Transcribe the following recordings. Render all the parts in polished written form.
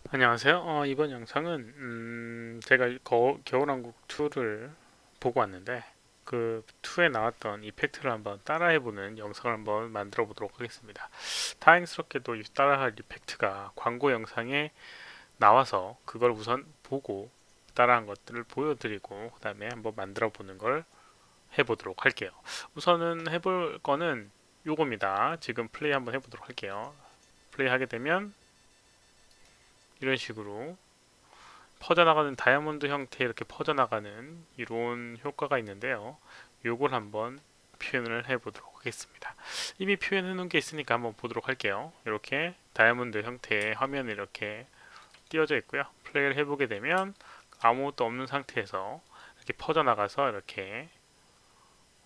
안녕하세요. 이번 영상은 제가 겨울왕국 2를 보고 왔는데 그 2에 나왔던 이펙트를 한번 따라해보는 영상을 한번 만들어 보도록 하겠습니다. 다행스럽게도 이 따라할 이펙트가 광고 영상에 나와서 그걸 우선 보고 따라한 것들을 보여드리고 그 다음에 한번 만들어 보는 걸 해보도록 할게요. 우선은 해볼 거는 요겁니다. 지금 플레이 한번 해보도록 할게요. 플레이 하게 되면 이런 식으로 퍼져나가는 다이아몬드 형태 이렇게 퍼져나가는 이런 효과가 있는데요. 요걸 한번 표현을 해보도록 하겠습니다. 이미 표현해 놓은 게 있으니까 한번 보도록 할게요. 이렇게 다이아몬드 형태의 화면이 이렇게 띄어져 있고요. 플레이를 해보게 되면 아무것도 없는 상태에서 이렇게 퍼져나가서 이렇게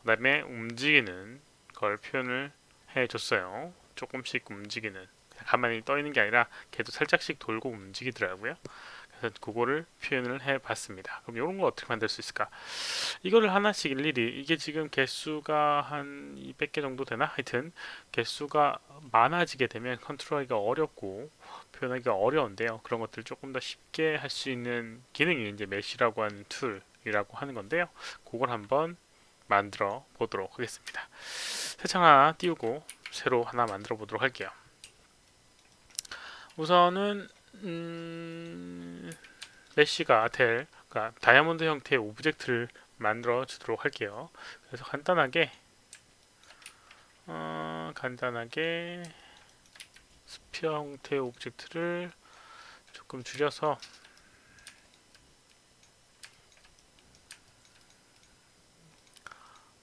그 다음에 움직이는 걸 표현을 해줬어요. 조금씩 움직이는, 가만히 떠 있는 게 아니라 걔도 살짝씩 돌고 움직이더라고요. 그래서 그거를 표현을 해봤습니다. 그럼 이런 거 어떻게 만들 수 있을까? 이거를 하나씩 일일이, 이게 지금 개수가 한 200개 정도 되나? 하여튼 개수가 많아지게 되면 컨트롤하기가 어렵고 표현하기가 어려운데요. 그런 것들을 조금 더 쉽게 할 수 있는 기능이 이제 메시라고 하는 툴이라고 하는 건데요. 그걸 한번 만들어 보도록 하겠습니다. 새 창 하나 띄우고 새로 하나 만들어 보도록 할게요. 우선은 메쉬가 될, 그러니까 다이아몬드 형태의 오브젝트를 만들어 주도록 할게요. 그래서 간단하게 스피어 형태의 오브젝트를 조금 줄여서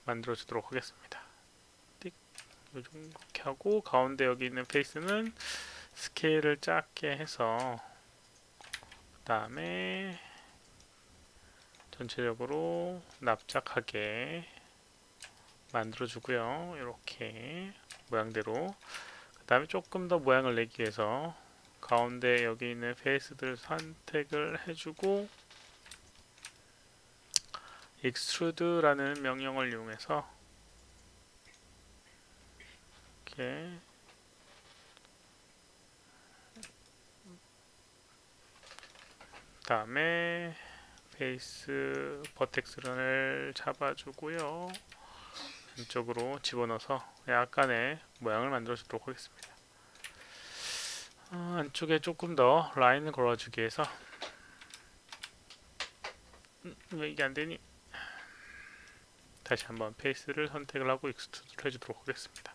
만들어 주도록 하겠습니다. 이렇게 하고 가운데 여기 있는 페이스는 스케일을 작게 해서 그 다음에 전체적으로 납작하게 만들어 주고요. 이렇게 모양대로. 그 다음에 조금 더 모양을 내기 위해서 가운데 여기 있는 페이스들 선택을 해주고 extrude라는 명령을 이용해서 이렇게 다음에 페이스 버텍스를 잡아주고요. 이쪽으로 집어넣어서 약간의 모양을 만들어 주도록 하겠습니다. 안쪽에 조금 더 라인을 걸어주기 위해서 왜 이게 안되니? 다시 한번 페이스를 선택을 하고 익스트루드를 해주도록 하겠습니다.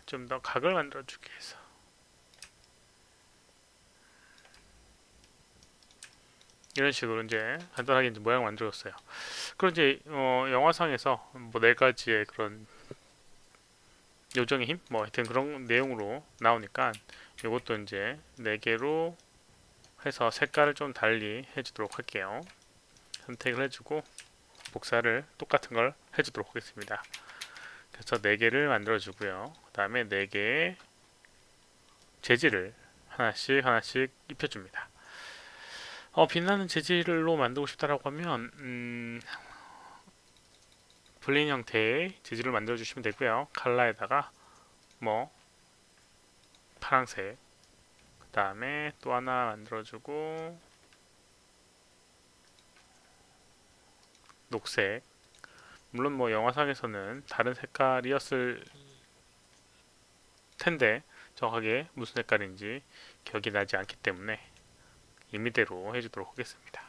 좀 더 각을 만들어주기 위해서 이런 식으로 이제 간단하게 이제 모양을 만들었어요. 그럼 이제 영화상에서 뭐 네 가지의 그런 요정의 힘, 뭐 하여튼 그런 내용으로 나오니까 이것도 이제 네 개로 해서 색깔을 좀 달리 해주도록 할게요. 선택을 해주고 복사를 똑같은 걸 해주도록 하겠습니다. 그래서 4개를 만들어 주고요. 그 다음에 4개의 재질을 하나씩 입혀줍니다. 빛나는 재질로 만들고 싶다라고 하면 블린 형태의 재질을 만들어 주시면 되고요. 칼라에다가 뭐 파란색, 그 다음에 또 하나 만들어주고 녹색. 물론 뭐 영화상에서는 다른 색깔이었을 텐데 정확하게 무슨 색깔인지 기억이 나지 않기 때문에 임의대로 해주도록 하겠습니다.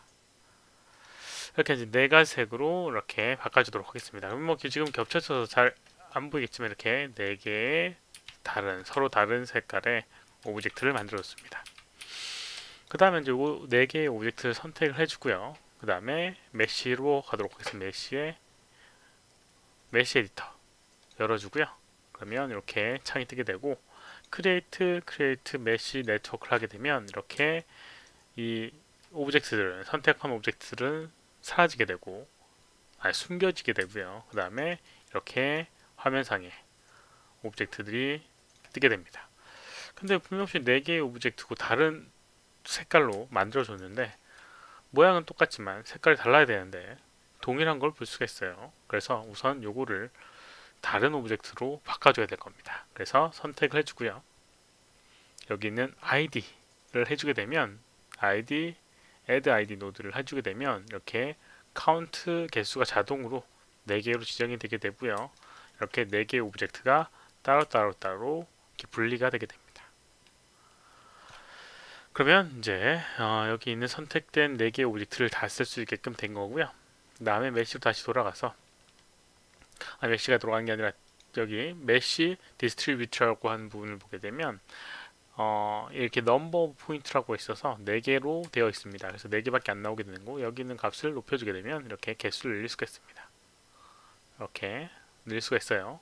이렇게 이제 네 가지 색으로 이렇게 바꿔주도록 하겠습니다. 그럼 뭐 지금 겹쳐져서 잘 안 보이겠지만 이렇게 네 개의 서로 다른 색깔의 오브젝트를 만들었습니다. 그 다음에 이제 네 개의 오브젝트를 선택을 해주고요. 그 다음에 메쉬로 가도록 하겠습니다. 메쉬 에디터 열어주고요. 그러면 이렇게 창이 뜨게 되고 크리에이트 메쉬 네트워크를 하게 되면 이렇게 이 선택한 오브젝트들은 사라지게 되고 숨겨지게 되고요. 그 다음에 이렇게 화면상에 오브젝트들이 뜨게 됩니다. 근데 분명히 4개의 오브젝트고 다른 색깔로 만들어줬는데 모양은 똑같지만 색깔이 달라야 되는데 동일한 걸 볼 수가 있어요. 그래서 우선 요거를 다른 오브젝트로 바꿔줘야 될 겁니다. 그래서 선택을 해주고요. 여기 있는 ID, 해주게 되면 아이디 add id 노드를 해주게 되면 이렇게 카운트 개수가 자동으로 4개로 지정이 되게 되고요. 이렇게 4개의 오브젝트가 따로 이렇게 분리가 되게 됩니다. 그러면 이제 여기 있는 선택된 4개의 오브젝트를 다 쓸 수 있게끔 된 거고요. 그 다음에 메시로 다시 돌아가서 메시가 돌아가는 게 아니라 여기 메시 디스트리뷰트라고 하는 부분을 보게 되면 이렇게 넘버 포인트라고 있어서 4개로 되어 있습니다. 그래서 4개밖에 안 나오게 되는 거고 여기 있는 값을 높여주게 되면 이렇게 개수를 늘릴 수가 있습니다. 이렇게 늘릴 수가 있어요.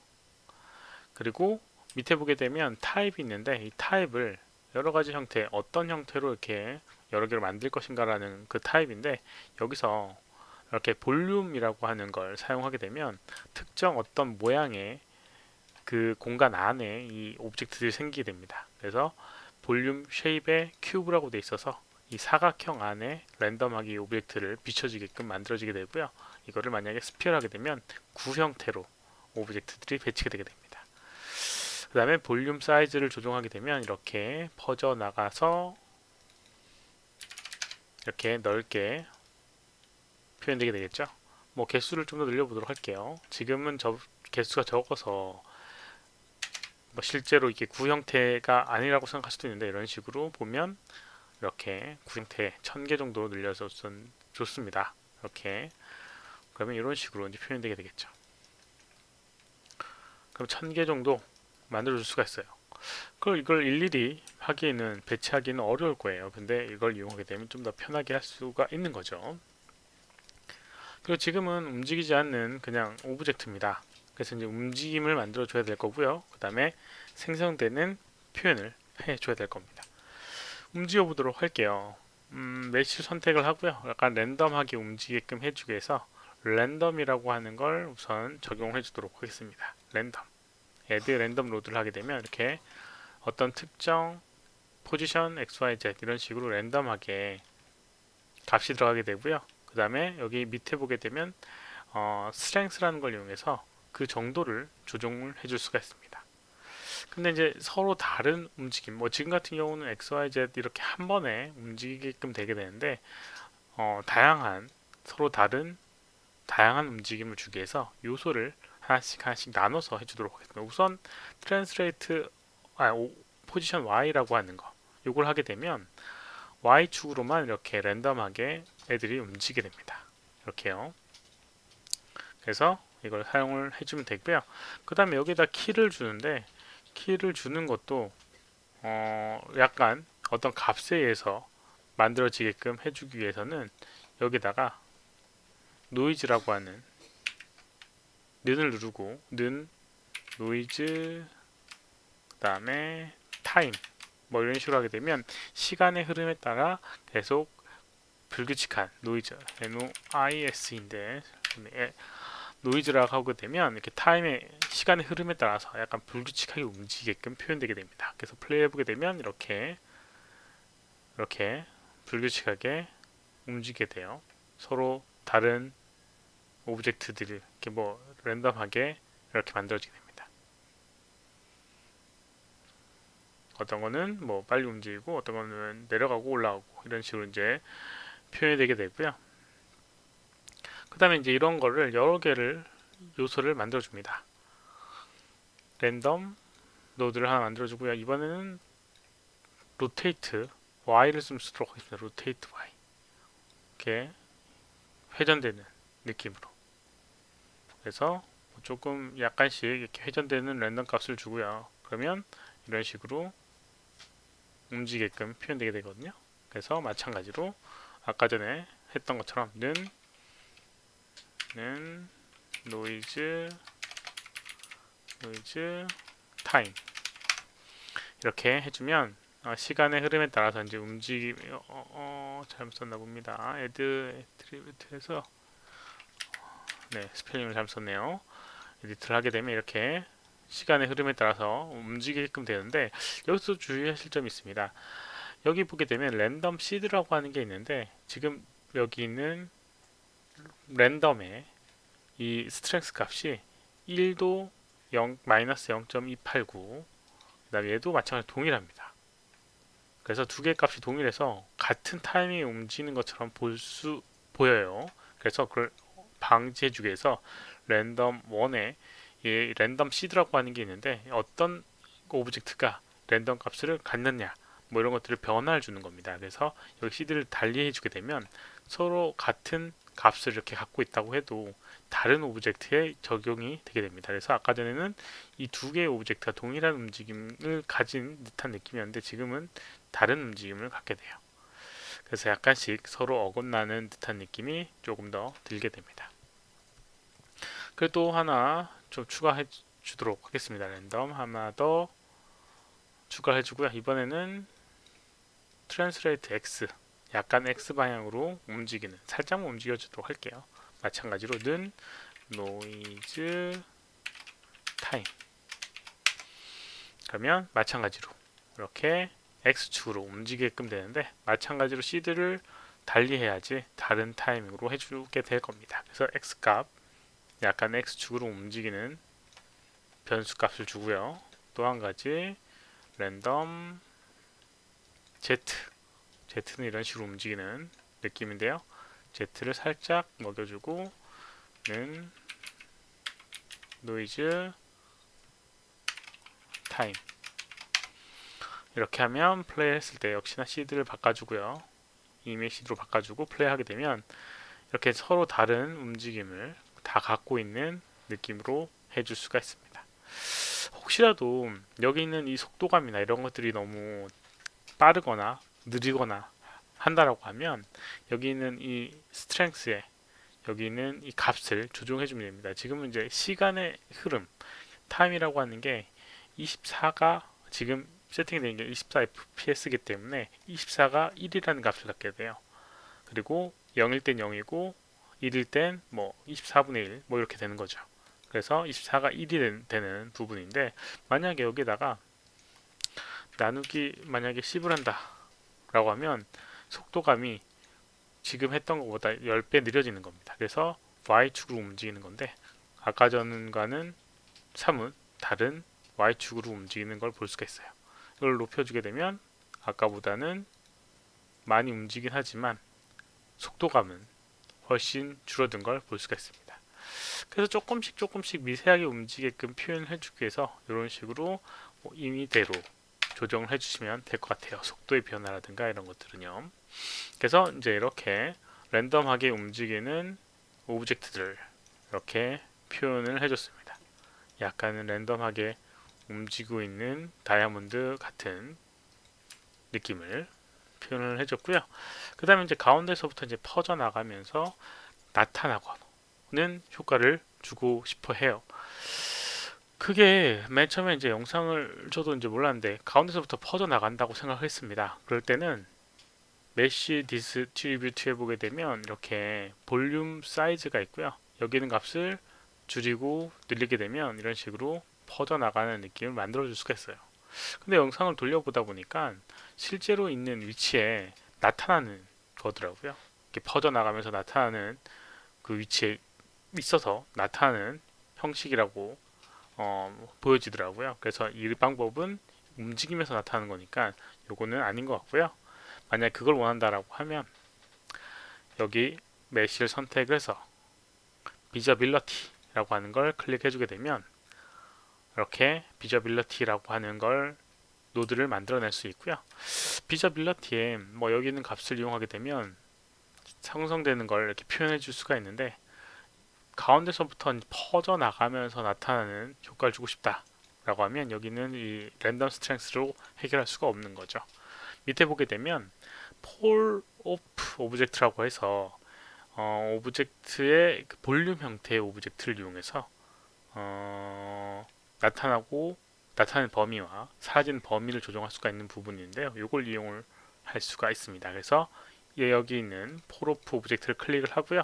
그리고 밑에 보게 되면 타입이 있는데 이 타입을 여러가지 형태, 어떤 형태로 이렇게 여러 개를 만들 것인가 라는 그 타입인데 여기서 이렇게 볼륨이라고 하는 걸 사용하게 되면 특정 어떤 모양의 그 공간 안에 이 오브젝트들이 생기게 됩니다. 그래서 볼륨 쉐입의 큐브라고 되어 있어서 이 사각형 안에 랜덤하게 이 오브젝트를 비춰지게끔 만들어지게 되고요. 이거를 만약에 스피어를 하게 되면 구 형태로 오브젝트들이 배치가 되게 됩니다. 그 다음에 볼륨 사이즈를 조정하게 되면 이렇게 퍼져 나가서 이렇게 넓게 표현되게 되겠죠. 뭐 개수를 좀 더 늘려보도록 할게요. 지금은 개수가 적어서 뭐 실제로 이게 구 형태가 아니라고 생각할 수도 있는데 이런 식으로 보면 이렇게 구 형태 1000개 정도 늘려서 좋습니다. 이렇게 그러면 이런 식으로 이제 표현되게 되겠죠. 그럼 1000개 정도 만들어 줄 수가 있어요. 그걸 이걸 일일이 하기에는 배치하기는 어려울 거예요. 근데 이걸 이용하게 되면 좀 더 편하게 할 수가 있는 거죠. 그리고 지금은 움직이지 않는 그냥 오브젝트입니다. 그래서 이제 움직임을 만들어 줘야 될 거고요. 그 다음에 생성되는 표현을 해 줘야 될 겁니다. 움직여 보도록 할게요. 메시 선택을 하고요. 약간 랜덤하게 움직이게끔 해주기 위해서 랜덤이라고 하는 걸 우선 적용해 주도록 하겠습니다. 랜덤 add 랜덤 로드를 하게 되면 이렇게 어떤 특정 포지션 XYZ 이런 식으로 랜덤하게 값이 들어가게 되고요. 그 다음에 여기 밑에 보게 되면 strength라는 걸 이용해서 그 정도를 조정을 해줄 수가 있습니다. 근데 이제 서로 다른 움직임, 뭐 지금 같은 경우는 XYZ 이렇게 한 번에 움직이게끔 되게 되는데 서로 다른 다양한 움직임을 주기 위해서 요소를 하나씩 나눠서 해주도록 하겠습니다. 우선 트랜스레이트 포지션 Y라고 하는 거 요걸 하게 되면 Y축으로만 이렇게 랜덤하게 애들이 움직이게 됩니다. 이렇게요. 그래서 이걸 사용을 해주면 되고요. 그 다음에 여기다 키를 주는데 키를 주는 것도 약간 어떤 값에 의해서 만들어지게끔 해주기 위해서는 여기다가 노이즈라고 하는 는을 누르고 는 노이즈 그 다음에 타임 뭐 이런 식으로 하게 되면 시간의 흐름에 따라 계속 불규칙한 노이즈 NOIS인데 노이즈라고 하게 되면 이렇게 타임의 시간의 흐름에 따라서 약간 불규칙하게 움직이게끔 표현되게 됩니다. 그래서 플레이 해보게 되면 이렇게 불규칙하게 움직이게 돼요. 서로 다른 오브젝트들이 이렇게 뭐 랜덤하게 이렇게 만들어지게 됩니다. 어떤 거는 뭐 빨리 움직이고 어떤 거는 내려가고 올라가고 이런 식으로 이제 표현이 되게 되고요. 그 다음에 이제 이런 거를 여러 개를 요소를 만들어 줍니다. 랜덤 노드를 하나 만들어 주고요. 이번에는 로테이트 Y를 좀 쓰도록 하겠습니다. 로테이트 Y 이렇게 회전되는 느낌으로 그래서 조금 약간씩 이렇게 회전되는 랜덤 값을 주고요. 그러면 이런 식으로 움직이게끔 표현되게 되거든요. 그래서 마찬가지로 아까 전에 했던 것처럼 는 노이즈 타임 이렇게 해주면 시간의 흐름에 따라서 이제 움직임이 잘못 썼나 봅니다. add attribute에서 스펠링을 잘못 썼네요. 에디트를 하게 되면 이렇게 시간의 흐름에 따라서 움직이게끔 되는데 여기서 주의하실 점이 있습니다. 여기 보게 되면 랜덤 시드라고 하는 게 있는데 지금 여기 있는 랜덤의 이 스트렝스 값이 1도 마이너스 0.289 그 다음에 얘도 마찬가지로 동일합니다. 그래서 두 개의 값이 동일해서 같은 타이밍에 움직이는 것처럼 보여요. 그래서 그걸 방지해주기 위해서 랜덤 1에 이 랜덤 시드라고 하는 게 있는데 어떤 오브젝트가 랜덤 값을 갖느냐 뭐 이런 것들을 변화를 주는 겁니다. 그래서 여기 시드를 달리 해주게 되면 서로 같은 값을 이렇게 갖고 있다고 해도 다른 오브젝트에 적용이 되게 됩니다. 그래서 아까 전에는 이 두 개의 오브젝트가 동일한 움직임을 가진 듯한 느낌이었는데 지금은 다른 움직임을 갖게 돼요. 그래서 약간씩 서로 어긋나는 듯한 느낌이 조금 더 들게 됩니다. 그리고 또 하나 좀 추가해 주도록 하겠습니다. 랜덤 하나 더 추가해 주고요. 이번에는 트랜스레이트 X, 약간 X 방향으로 움직이는, 살짝만 움직여 주도록 할게요. 마찬가지로 는 노이즈 타임, 그러면 마찬가지로 이렇게 X축으로 움직이게끔 되는데 마찬가지로 시드를 달리 해야지 다른 타이밍으로 해주게 될 겁니다. 그래서 X값 약간 X축으로 움직이는 변수 값을 주고요. 또 한 가지 랜덤 Z는 이런 식으로 움직이는 느낌인데요. Z를 살짝 먹여주고 는 노이즈 타임, 이렇게 하면 플레이 했을 때 역시나 시드를 바꿔주고요. 이메 시드로 바꿔주고 플레이하게 되면 이렇게 서로 다른 움직임을 다 갖고 있는 느낌으로 해줄 수가 있습니다. 혹시라도 여기 있는 이 속도감이나 이런 것들이 너무 빠르거나 느리거나 한다라고 하면 여기 있는 이 스트렝스에 여기 있는 이 값을 조정해 주면 됩니다. 지금은 이제 시간의 흐름, 타임이라고 하는 게 24가 지금 세팅된 게 24fps이기 때문에 24가 1이라는 값을 갖게 돼요. 그리고 0일 땐 0이고 1일 땐 뭐 24분의 1 뭐 이렇게 되는 거죠. 그래서 24가 1이 되는 부분인데 만약에 여기다가 나누기 만약에 10을 한다 라고 하면 속도감이 지금 했던 것보다 10배 느려지는 겁니다. 그래서 Y축으로 움직이는 건데 아까 전과는 사뭇 다른 Y축으로 움직이는 걸 볼 수가 있어요. 이걸 높여주게 되면 아까보다는 많이 움직이긴 하지만 속도감은 훨씬 줄어든 걸 볼 수가 있습니다. 그래서 조금씩 미세하게 움직이게끔 표현을 해주기 위해서 이런 식으로 임의대로 조정을 해주시면 될 것 같아요. 속도의 변화라든가 이런 것들은요. 그래서 이제 이렇게 랜덤하게 움직이는 오브젝트들을 이렇게 표현을 해줬습니다. 약간은 랜덤하게 움직이고 있는 다이아몬드 같은 느낌을 표현을 해줬고요. 그 다음에 이제 가운데서부터 이제 퍼져 나가면서 나타나고는 효과를 주고 싶어 해요. 그게 맨 처음에 이제 영상을 저도 이제 몰랐는데 가운데서부터 퍼져 나간다고 생각했습니다. 그럴 때는 메쉬 디스트리뷰트 해보게 되면 이렇게 볼륨 사이즈가 있고요. 여기 있는 값을 줄이고 늘리게 되면 이런 식으로 퍼져 나가는 느낌을 만들어 줄 수가 있어요. 근데 영상을 돌려보다 보니까 실제로 있는 위치에 나타나는 거더라고요. 이렇게 퍼져 나가면서 나타나는 그 위치에 있어서 나타나는 형식이라고 보여지더라고요. 그래서 이 방법은 움직이면서 나타나는 거니까 요거는 아닌 것 같고요. 만약 그걸 원한다라고 하면 여기 메쉬를 선택을 해서 비저빌러티라고 하는 걸 클릭해 주게 되면 이렇게 비저빌러티라고 하는 걸 노드를 만들어낼 수 있고요. 비저빌러티에 뭐 여기 있는 값을 이용하게 되면 생성되는 걸 이렇게 표현해 줄 수가 있는데 가운데서부터 퍼져 나가면서 나타나는 효과를 주고 싶다 라고 하면 여기는 이 랜덤 스트렝스로 해결할 수가 없는 거죠. 밑에 보게 되면 폴 오프 오브젝트라고 해서 오브젝트의 그 볼륨 형태의 오브젝트를 이용해서 나타나는 범위와 사라지는 범위를 조정할 수가 있는 부분인데요. 이걸 이용을 할 수가 있습니다. 그래서 여기 있는 폴 오프 오브젝트를 클릭을 하고요.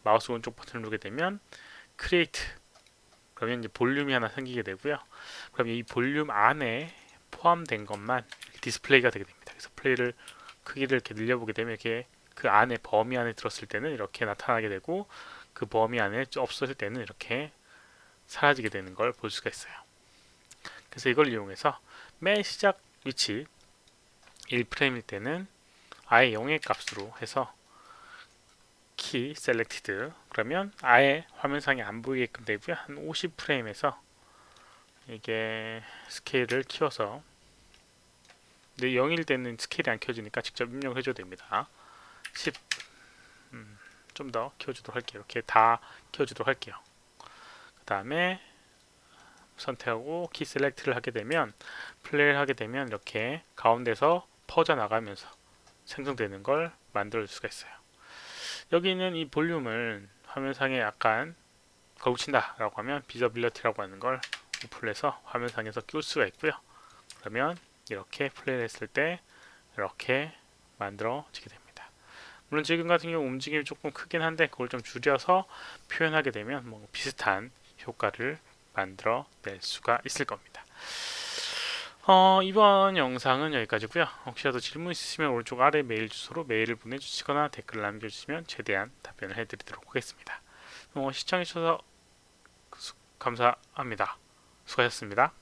마우스 오른쪽 버튼을 누르게 되면 크리에이트, 그러면 이제 볼륨이 하나 생기게 되고요. 그럼 이 볼륨 안에 포함된 것만 디스플레이가 되게 됩니다. 그래서 플레이를 크기를 이렇게 늘려보게 되면 이렇게 그 안에 범위 안에 들었을 때는 이렇게 나타나게 되고 그 범위 안에 없었을 때는 이렇게 사라지게 되는 걸 볼 수가 있어요. 그래서 이걸 이용해서 맨 시작 위치 1프레임일 때는 아예 0의 값으로 해서 키 셀렉티드 그러면 아예 화면상에 안 보이게끔 되고요. 한 50프레임에서 이게 스케일을 키워서, 근데 0일 때는 스케일이 안 켜지니까 직접 입력해 줘도 됩니다. 10 좀 더 키워주도록 할게요. 이렇게 다 키워주도록 할게요. 그 다음에 선택하고 키 셀렉트를 하게 되면, 플레이를 하게 되면 이렇게 가운데서 퍼져 나가면서 생성되는 걸 만들 수가 있어요. 여기는 이 볼륨을 화면상에 약간 걸친다 라고 하면 비저빌리티라고 하는 걸 오픈해서 화면상에서 끼울 수가 있고요. 그러면 이렇게 플레이를 했을 때 이렇게 만들어지게 됩니다. 물론 지금 같은 경우 움직임이 조금 크긴 한데 그걸 좀 줄여서 표현하게 되면 뭐 비슷한 효과를 만들어 낼 수가 있을 겁니다. 이번 영상은 여기까지고요. 혹시라도 질문 있으시면 오른쪽 아래 메일 주소로 메일을 보내주시거나 댓글을 남겨주시면 최대한 답변을 해드리도록 하겠습니다. 시청해주셔서 감사합니다. 수고하셨습니다.